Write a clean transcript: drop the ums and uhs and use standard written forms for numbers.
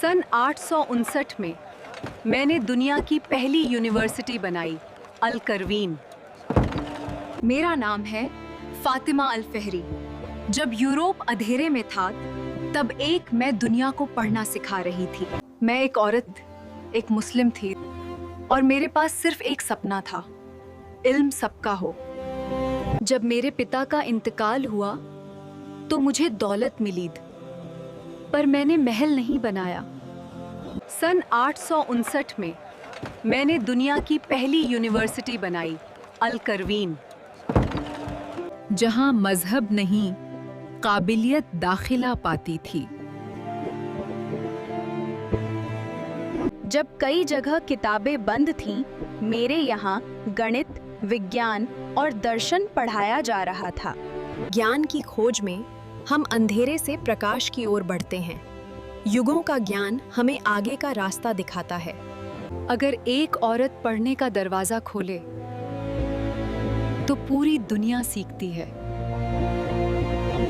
सन 859 में मैंने दुनिया की पहली यूनिवर्सिटी बनाई, अल करवीन। मेरा नाम है फातिमा अल फहरी। जब यूरोप अंधेरे में था, तब मैं दुनिया को पढ़ना सिखा रही थी। मैं एक औरत, एक मुस्लिम थी और मेरे पास सिर्फ एक सपना था, इल्म सबका हो। जब मेरे पिता का इंतकाल हुआ तो मुझे दौलत मिली, पर मैंने महल नहीं बनाया। सन 859 में मैंने दुनिया की पहली यूनिवर्सिटी बनाई, अल करवीन, जहां मजहब नहीं, काबिलियत दाखिला पाती थी। जब कई जगह किताबें बंद थीं, मेरे यहाँ गणित, विज्ञान और दर्शन पढ़ाया जा रहा था। ज्ञान की खोज में हम अंधेरे से प्रकाश की ओर बढ़ते हैं। युगों का ज्ञान हमें आगे का रास्ता दिखाता है। अगर एक औरत पढ़ने का दरवाजा खोले तो पूरी दुनिया सीखती है।